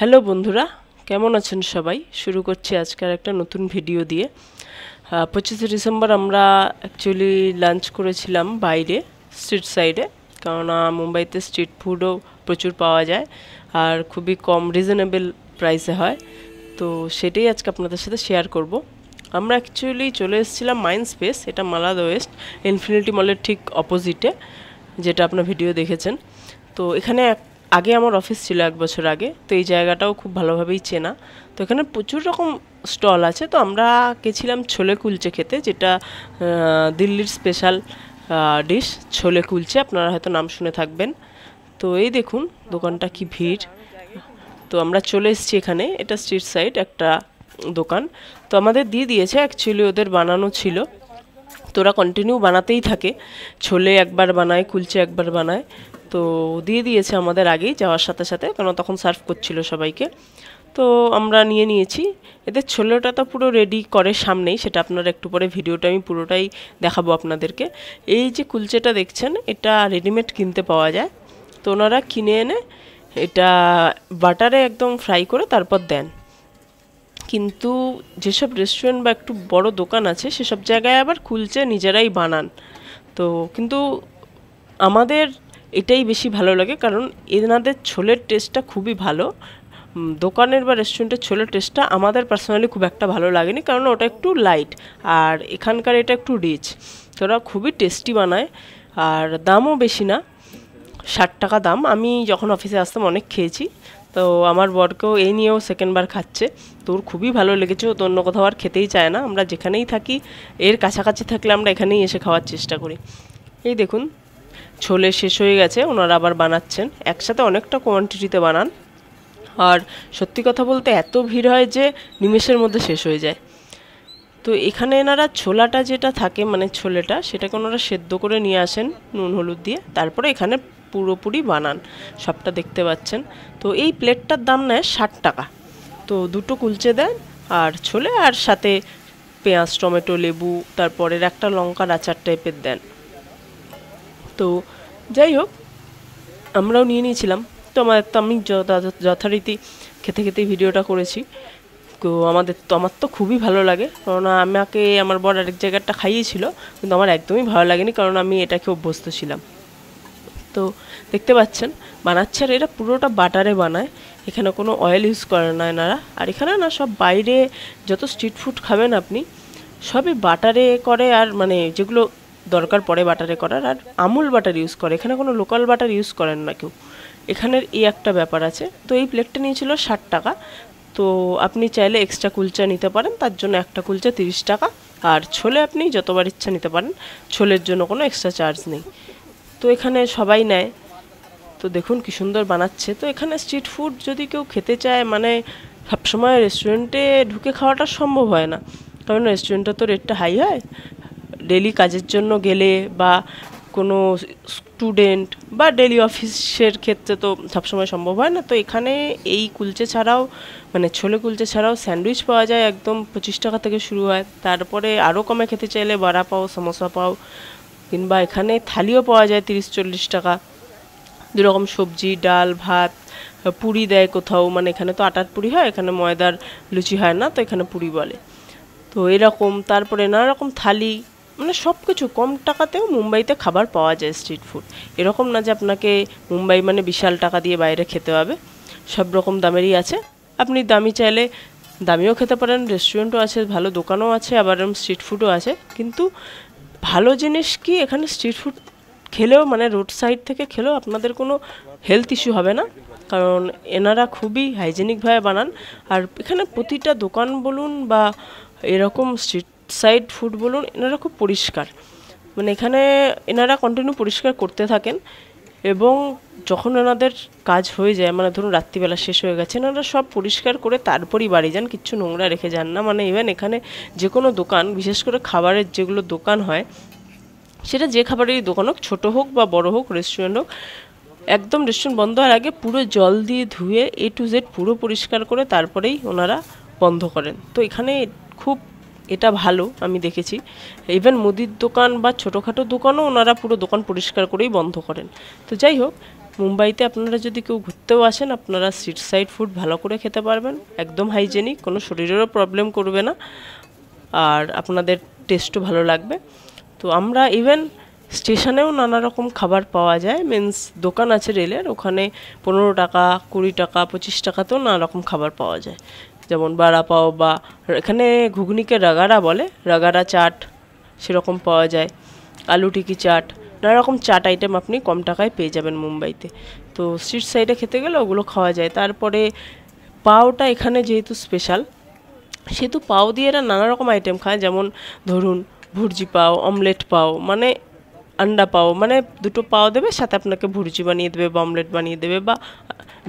Hello বন্ধুরা, কেমন আছেন সবাই? শুরু করছি আজকের একটা নতুন ভিডিও দিয়ে। 25শে ডিসেম্বর আমরা অ্যাকচুয়ালি লাঞ্চ করেছিলাম বাইরে, স্ট্রিট সাইডে, কেননা মুম্বাইতে স্ট্রিট ফুডও প্রচুর পাওয়া যায় আর খুবই কম রিজনেবল প্রাইসে হয়। তো সেটাই আজকে আপনাদের সাথে শেয়ার করব। আমরা অ্যাকচুয়ালি চলে এসেছিলাম মাইন্ডস্পেস, এটা মালাদ ওয়েস্ট ইনফিনিটি মলের ঠিক অপোজিটে, যেটা আপনার ভিডিও দেখেছেন। তো এখানে আগে আমার অফিস ছিল 1 বছর আগে, তো এই জায়গাটাও খুব ভালোভাবেই চেনা। তো এখানে প্রচুর রকম স্টল আছে। তো আমরা গেছিলাম ছোলে কুলচে খেতে, যেটা দিল্লির স্পেশাল ডিশ ছোলে কুলচে, আপনারা হয়তো নাম শুনে থাকবেন। তো এই দেখুন দোকানটা কি ভিড়। তো আমরা চলে এসেছি এখানে, এটা স্ট্রিট সাইড একটা দোকান। তো আমাদের দিয়ে দিয়েছে, অ্যাকচুয়ালি ওদের বানানো ছিল, তো ওরা কন্টিনিউ বানাতেই থাকে। ছোলে একবার বানায়, কুলচে একবার বানায়। তো দিয়ে দিয়েছে আমাদের আগেই যাওয়ার সাথে সাথে, কারণ তখন সার্ভ করছিল সবাইকে। তো আমরা নিয়ে নিয়েছি। এদের ছোলেটা তো পুরো রেডি করে সামনেই, সেটা আপনারা একটু পরে ভিডিওটা আমি পুরোটাই দেখাবো আপনাদেরকে। এই যে কুলচেটা দেখছেন, এটা রেডিমেড কিনতে পাওয়া যায়। তো ওনারা কিনে এনে এটা বাটারে একদম ফ্রাই করে তারপর দেন। কিন্তু যেসব রেস্টুরেন্ট বা একটু বড় দোকান আছে, সেসব জায়গায় আবার কুলচে নিজেরাই বানান। তো কিন্তু আমাদের এটাই বেশি ভালো লাগে, কারণ এনাদের ছোলের টেস্টটা খুবই ভালো। দোকানের বা রেস্টুরেন্টের ছোলের টেস্টটা আমাদের পার্সোনালি খুব একটা ভালো লাগেনি, কারণ ওটা একটু লাইট আর এখানকার এটা একটু রিচ। তো ওরা খুবই টেস্টি বানায় আর দামও বেশি না, 60 টাকা দাম। আমি যখন অফিসে আসতাম অনেক খেয়েছি। তো আমার বরকেও এই নিয়েও সেকেন্ডবার খাচ্ছে, তো ওর খুবই ভালো লেগেছে। ও তো অন্য কোথাও আর খেতেই চায় না। আমরা যেখানেই থাকি, এর কাছাকাছি থাকলে আমরা এখানেই এসে খাওয়ার চেষ্টা করি। এই দেখুন ছোলে শেষ হয়ে গেছে, ওনারা আবার বানাচ্ছেন, একসাথে অনেকটা কোয়ান্টিটিতে বানান। আর সত্যি কথা বলতে এত ভিড় হয় যে নিমেষের মধ্যে শেষ হয়ে যায়। তো এখানে এনারা ছোলাটা যেটা থাকে, মানে ছোলেটা, সেটাকে ওনারা সেদ্ধ করে নিয়ে আসেন নুন হলুদ দিয়ে, তারপরে এখানে পুরোপুরি বানান, সবটা দেখতে পাচ্ছেন। তো এই প্লেটটার দাম নেয় 60 টাকা। তো দুটো কুলচে দেন আর ছোলে, আর সাথে পেঁয়াজ, টমেটো, লেবু, তারপরের একটা লঙ্কার আচার টাইপের দেন। তো যাই হোক, আমরাও নিয়ে নিয়েছিলাম। তো আমি যথারীতি খেতে খেতেই ভিডিওটা করেছি। তো আমার তো খুবই ভালো লাগে, কারণ আমাকে আমার বর আরেক জায়গাটা খাইয়েছিল, কিন্তু আমার একদমই ভালো লাগেনি, কারণ আমি এটাকে অভ্যস্ত ছিলাম। তো দেখতে পাচ্ছেন বানাচ্ছে, আর এরা পুরোটা বাটারে বানায়, এখানে কোনো অয়েল ইউজ করে না এনারা। আর এখানে না সব বাইরে যত স্ট্রিট ফুড খাবেন আপনি, সবই বাটারে করে, আর মানে যেগুলো দরকার পড়ে বাটারে করার, আর আমুল বাটার ইউজ করে, এখানে কোনো লোকাল বাটার ইউজ করেন না কেউ। এখানের এই একটা ব্যাপার আছে। তো এই প্লেটটা নিয়েছিল 60 টাকা। তো আপনি চাইলে এক্সট্রা কুলচা নিতে পারেন, তার জন্য একটা কুলচা 30 টাকা। আর ছোলে আপনি যতবার ইচ্ছা নিতে পারেন, ছোলের জন্য কোনো এক্সট্রা চার্জ নেই। তো এখানে সবাই নেয়। তো দেখুন কি সুন্দর বানাচ্ছে। তো এখানে স্ট্রিট ফুড যদি কেউ খেতে চায়, মানে সবসময় রেস্টুরেন্টে ঢুকে খাওয়াটা সম্ভব হয় না, কারণ রেস্টুরেন্টে তো রেটটা হাই হয়। ডেলি কাজের জন্য গেলে বা কোনো স্টুডেন্ট বা ডেলি অফিসের ক্ষেত্রে তো সবসময় সম্ভব হয় না। তো এখানে এই কুলচে ছাড়াও, মানে ছোলে কুলচে ছাড়াও স্যান্ডউইচ পাওয়া যায়, একদম 25 টাকা থেকে শুরু হয়। তারপরে আরও কমে খেতে চাইলে বড়া পাও, সমোসা পাও, কিংবা এখানে থালিও পাওয়া যায় 30-40 টাকা। দুরকম সবজি, ডাল, ভাত, পুরি দেয় কোথাও, মানে এখানে তো আটার পুরি হয়, এখানে ময়দার লুচি হয় না, তো এখানে পুরি বলে। তো এরকম তারপরে নানা রকম থালি, মানে সব কিছু কম টাকাতেও মুম্বাইতে খাবার পাওয়া যায় স্ট্রিট ফুড। এরকম না যে আপনাকে মুম্বাই মানে বিশাল টাকা দিয়ে বাইরে খেতে হবে, সব রকম দামেরই আছে। আপনি দামি চাইলে দামিও খেতে পারেন, রেস্টুরেন্টও আছে, ভালো দোকানও আছে, আবার স্ট্রিট ফুডও আছে। কিন্তু ভালো জিনিস কি, এখানে স্ট্রিট ফুড খেলেও, মানে রোড সাইড থেকে খেলেও আপনাদের কোনো হেলথ ইস্যু হবে না, কারণ এনারা খুবই হাইজেনিকভাবে বানান। আর এখানে প্রতিটা দোকান বলুন বা এরকম স্ট্রিট সাইড ফুড বলুন, এনারা খুব পরিষ্কার, মানে এখানে এনারা কন্টিনিউ পরিষ্কার করতে থাকেন। এবং যখন এনাদের কাজ হয়ে যায়, মানে ধরুন রাত্রিবেলা শেষ হয়ে গেছে, এনারা সব পরিষ্কার করে তারপরই বাড়ি যান, কিচ্ছু নোংরা রেখে যান না। মানে ইভেন এখানে যে কোনো দোকান, বিশেষ করে খাবারের যেগুলো দোকান হয়, সেটা যে খাবারেরই দোকান হোক, ছোটো হোক বা বড় হোক, রেস্টুরেন্ট হোক, একদম রেস্টুরেন্ট বন্ধ হওয়ার আগে পুরো জল দিয়ে ধুয়ে A to Z পুরো পরিষ্কার করে তারপরেই ওনারা বন্ধ করেন। তো এখানে খুব এটা ভালো আমি দেখেছি। ইভেন মুদির দোকান বা ছোটোখাটো দোকানও ওনারা পুরো দোকান পরিষ্কার করেই বন্ধ করেন। তো যাই হোক, মুম্বাইতে আপনারা যদি কেউ ঘুরতেও আসেন, আপনারা স্ট্রিট সাইড ফুড ভালো করে খেতে পারবেন, একদম হাইজেনিক, কোনো শরীরেরও প্রবলেম করবে না, আর আপনাদের টেস্টও ভালো লাগবে। তো আমরা ইভেন স্টেশনেও নানা রকম খাবার পাওয়া যায়, মিন্স দোকান আছে রেলের, ওখানে 15 টাকা, 20 টাকা, 25 টাকাতেও নানা রকম খাবার পাওয়া যায়, যেমন বাড়া পাও, বা এখানে ঘুগনিকে রাগারা বলে, রাগারা চাট সেরকম পাওয়া যায়, আলু টিকি চাট, নানা রকম চাট আইটেম আপনি কম টাকায় পেয়ে যাবেন মুম্বাইতে। তো স্ট্রিট সাইডে খেতে গেলে ওগুলো খাওয়া যায়। তারপরে পাওটা এখানে যেহেতু স্পেশাল, সেহেতু পাও দিয়ে এরা নানা রকম আইটেম খায়, যেমন ধরুন ভুর্জি পাও, অমলেট পাও, মানে আন্ডা পাও, মানে দুটো পাও দেবে, সাথে আপনাকে ভুর্জি বানিয়ে দেবে বা অমলেট বানিয়ে দেবে বা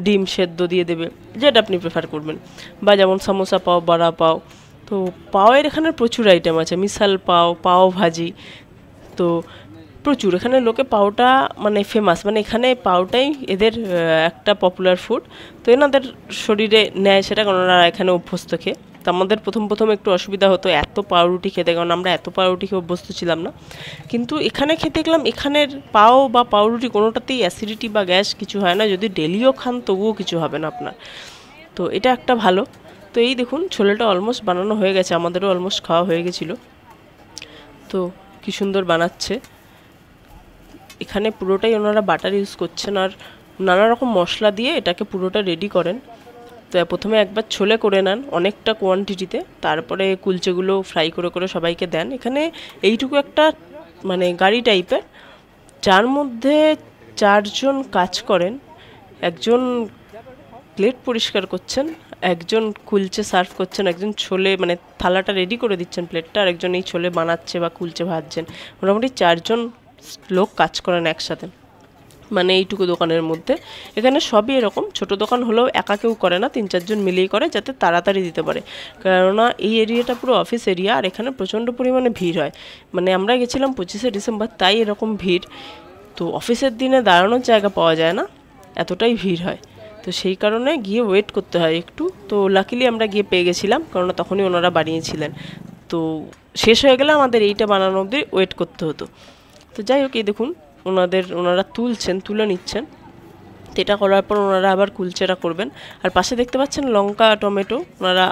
ডিম সেদ্ধ দিয়ে দেবে, যেটা আপনি প্রেফার করবেন। বা যেমন সামোসা পাও, বড়া পাও। তো পাওয়ের এখানে প্রচুর আইটেম আছে, মিসাল পাও, পাও ভাজি, তো প্রচুর এখানে লোকে পাওটা মানে ফেমাস, মানে এখানে পাওটাই এদের একটা পপুলার ফুড। তো এনাদের শরীরে নেয় সেটা, কারণ ওরা এখানে অভ্যস্ত খেয়ে। তো আমাদের প্রথম একটু অসুবিধা হতো এত পাউরুটি খেতে, কারণ আমরা এত পাউরুটি খেয়ে অভ্যস্ত ছিলাম না। কিন্তু এখানে খেতে গেলাম, এখানের পাও বা পাউরুটি কোনোটাতেই অ্যাসিডিটি বা গ্যাস কিছু হয় না, যদি ডেলিও খান তবুও কিছু হবে না আপনার। তো এটা একটা ভালো। তো এই দেখুন ছোলেটা অলমোস্ট বানানো হয়ে গেছে, আমাদেরও অলমোস্ট খাওয়া হয়ে গেছিলো। তো কি সুন্দর বানাচ্ছে। এখানে পুরোটাই ওনারা বাটার ইউজ করছেন, আর নানা রকম মশলা দিয়ে এটাকে পুরোটা রেডি করেন। তো প্রথমে একবার ছোলে করে নেন অনেকটা কোয়ান্টিটিতে, তারপরে কুলচেগুলো ফ্রাই করে করে সবাইকে দেন। এখানে এইটুকু একটা মানে গাড়ি টাইপের, যার মধ্যে 4 জন কাজ করেন, একজন প্লেট পরিষ্কার করছেন, একজন কুলচে সার্ভ করছেন, একজন ছোলে মানে থালাটা রেডি করে দিচ্ছেন প্লেটটা, আর একজন এই ছোলে বানাচ্ছে বা কুলচে ভাজছেন। মোটামুটি 4 জন লোক কাজ করেন একসাথে, মানে এইটুকু দোকানের মধ্যে। এখানে সবই এরকম, ছোট দোকান হলেও একা কেউ করে না, 3-4 জন মিলেই করে, যাতে তাড়াতাড়ি দিতে পারে। কেননা এই এরিয়াটা পুরো অফিস এরিয়া, আর এখানে প্রচণ্ড পরিমাণে ভিড় হয়। মানে আমরা গেছিলাম 25শে ডিসেম্বর, তাই এরকম ভিড়। তো অফিসের দিনে দাঁড়ানোর জায়গা পাওয়া যায় না, এতটাই ভিড় হয়। তো সেই কারণে গিয়ে ওয়েট করতে হয় একটু। তো লাকিলি আমরা গিয়ে পেয়ে গেছিলাম, কারণ তখনই ওনারা বানিয়েছিলেন। তো শেষ হয়ে গেলে আমাদের এইটা বানানো অবধি ওয়েট করতে হতো। তো যাই হোক, এই দেখুন ওনারা তুলে নিচ্ছেন। তো এটা করার পর ওনারা আবার কুলচেরা করবেন। আর পাশে দেখতে পাচ্ছেন লঙ্কা, টমেটো, ওনারা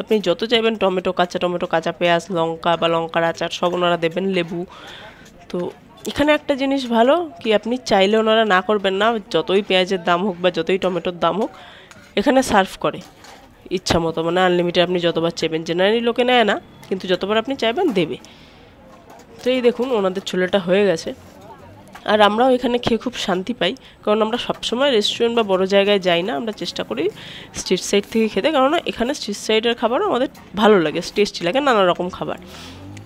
আপনি যত চাইবেন টমেটো, কাঁচা পেঁয়াজ, লঙ্কা বা লঙ্কার আচার সব ওনারা দেবেন, লেবু। তো এখানে একটা জিনিস ভালো কি, আপনি চাইলে ওনারা না করবেন না, যতই পেঁয়াজের দাম হোক বা যতই টমেটোর দাম হোক, এখানে সার্ভ করে ইচ্ছা মতো, মানে আনলিমিটেড, আপনি যতবার চাইবেন। জেনারেলি লোকে নেয় না, কিন্তু যতবার আপনি চাইবেন দেবে। তো এই দেখুন ওনাদের ছোলেটা হয়ে গেছে। আর আমরাও এখানে খেয়ে খুব শান্তি পাই, কারণ আমরা সবসময় রেস্টুরেন্ট বা বড় জায়গায় যাই না, আমরা চেষ্টা করি স্ট্রিট সাইড থেকে খেতে, কারণ এখানে স্ট্রিট সাইডের খাবারও আমাদের ভালো লাগে, টেস্টি লাগে, নানা রকম খাবার।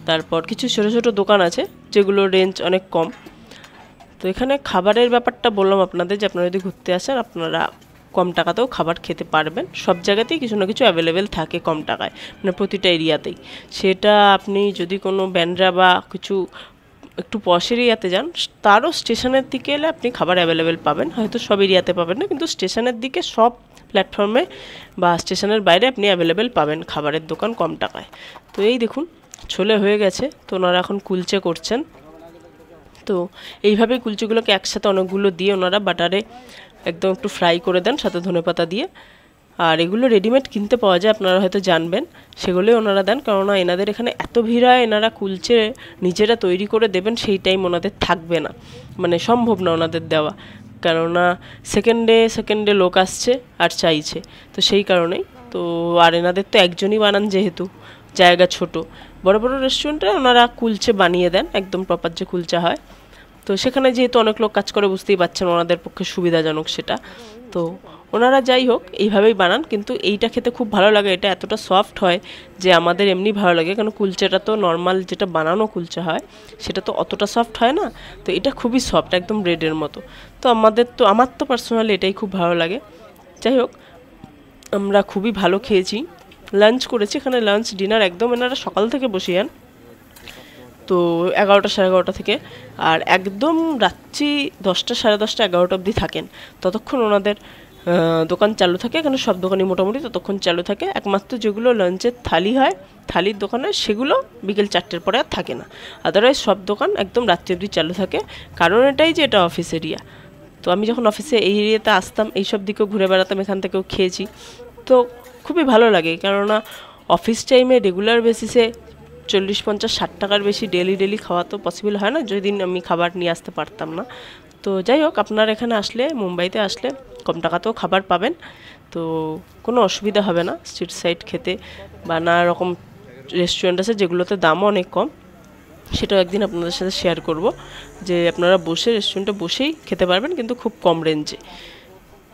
তারপর কিছু ছোটো ছোটো দোকান আছে যেগুলো রেঞ্জ অনেক কম। তো এখানে খাবারের ব্যাপারটা বললাম আপনাদের, যে আপনারা যদি ঘুরতে আসেন আপনারা কম টাকাতেও খাবার খেতে পারবেন। সব জায়গাতেই কিছু না কিছু অ্যাভেলেবেল থাকে কম টাকায়, মানে প্রতিটা এরিয়াতেই। সেটা আপনি যদি কোনো ব্যান্ড্রা বা কিছু একটু পশ এরিয়াতে যান, তারও স্টেশনের দিকে এলে আপনি খাবার অ্যাভেলেবেল পাবেন, হয়তো সব এরিয়াতে পাবেন না, কিন্তু স্টেশনের দিকে সব প্ল্যাটফর্মে বা স্টেশনের বাইরে আপনি অ্যাভেলেবেল পাবেন খাবারের দোকান কম টাকায়। তো এই দেখুন ছোলে হয়ে গেছে, তো ওনারা এখন কুলচে করছেন। তো এইভাবেই কুলচেগুলোকে একসাথে অনেকগুলো দিয়ে ওনারা বাটারে একদম একটু ফ্রাই করে দেন, সাথে ধনেপাতা দিয়ে। আর এগুলো রেডিমেড কিনতে পাওয়া যায়, আপনারা হয়তো জানবেন, সেগুলোই ওনারা দেন। কেননা এনাদের এখানে এত ভিড় হয়, এনারা কুলচে নিজেরা তৈরি করে দেবেন সেই টাইম ওনাদের থাকবে না, মানে সম্ভব না ওনাদের দেওয়া, কেননা সেকেন্ডে লোক আসছে আর চাইছে। তো সেই কারণেই তো, আর এনাদের তো একজনই বানান, যেহেতু জায়গা ছোট। বড় বড় রেস্টুরেন্টে ওনারা কুলচে বানিয়ে দেন, একদম প্রপার যে কুলচা হয়। তো সেখানে যেহেতু অনেক লোক কাজ করে, বুঝতেই পারছেন ওনাদের পক্ষে সুবিধাজনক সেটা। তো ওনারা যাই হোক এইভাবেই বানান, কিন্তু এইটা খেতে খুব ভালো লাগে। এটা এতটা সফট হয় যে আমাদের এমনি ভালো লাগে, কারণ কুলচাটা তো নর্মাল যেটা বানানো কুলচা হয় সেটা তো অতটা সফট হয় না। তো এটা খুবই সফট, একদম ব্রেডের মতো। তো আমার তো পার্সোনালি এটাই খুব ভালো লাগে। যাই হোক, আমরা খুবই ভালো খেয়েছি, লাঞ্চ করেছি এখানে, লাঞ্চ ডিনার একদম এনারা সকাল থেকে বসিয়ে আন, তো 11টা সাড়ে 11টা থেকে, আর একদম রাত্রি 10টা সাড়ে 10টা 11টা অবধি থাকেন। ততক্ষণ ওনাদের দোকান চালু থাকে, এখানে সব দোকানই মোটামুটি ততক্ষণ চালু থাকে। একমাত্র যেগুলো লাঞ্চের থালি হয়, থালির দোকানে, সেগুলো বিকেল 4টের পরে আর থাকে না। আদারওয়াইজ সব দোকান একদম রাত্রি অবধি চালু থাকে, কারণ এটাই যে এটা অফিস এরিয়া। তো আমি যখন অফিসে এই এরিয়াতে আসতাম এইসব দিকেও ঘুরে বেড়াতাম, এখান থেকেও খেয়েছি। তো খুবই ভালো লাগে, কেননা অফিস টাইমে রেগুলার বেসিসে 40, 50, 60 টাকার বেশি ডেলি খাওয়া তো পসিবল হয় না, যেদিন আমি খাবার নিয়ে আসতে পারতাম না। তো যাই হোক, আপনারা এখানে আসলে, মুম্বাইতে আসলে কম টাকাতেও খাবার পাবেন, তো কোনো অসুবিধা হবে না স্ট্রিট সাইড খেতে। বা নানা রকম রেস্টুরেন্ট আছে যেগুলোতে দামও অনেক কম, সেটাও একদিন আপনাদের সাথে শেয়ার করব, যে আপনারা বসে রেস্টুরেন্টে বসেই খেতে পারবেন কিন্তু খুব কম রেঞ্জে।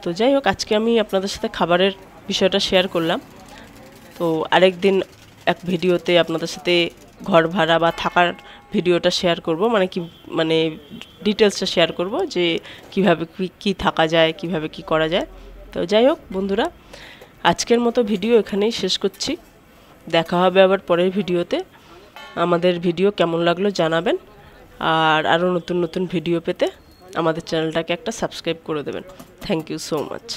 তো যাই হোক, আজকে আমি আপনাদের সাথে খাবারের বিষয়টা শেয়ার করলাম। তো আরেকদিন এক ভিডিওতে আপনাদের সাথে ঘর ভাড়া বা থাকার ভিডিওটা শেয়ার করব, মানে ডিটেলসটা শেয়ার করব, যে কিভাবে কি থাকা যায়, কিভাবে কি করা যায়। তো যাই হোক বন্ধুরা, আজকের মতো ভিডিও এখানেই শেষ করছি। দেখা হবে আবার পরের ভিডিওতে। আমাদের ভিডিও কেমন লাগলো জানাবেন, আর আরও নতুন ভিডিও পেতে আমাদের চ্যানেলটাকে একটা সাবস্ক্রাইব করে দেবেন। Thank you so much.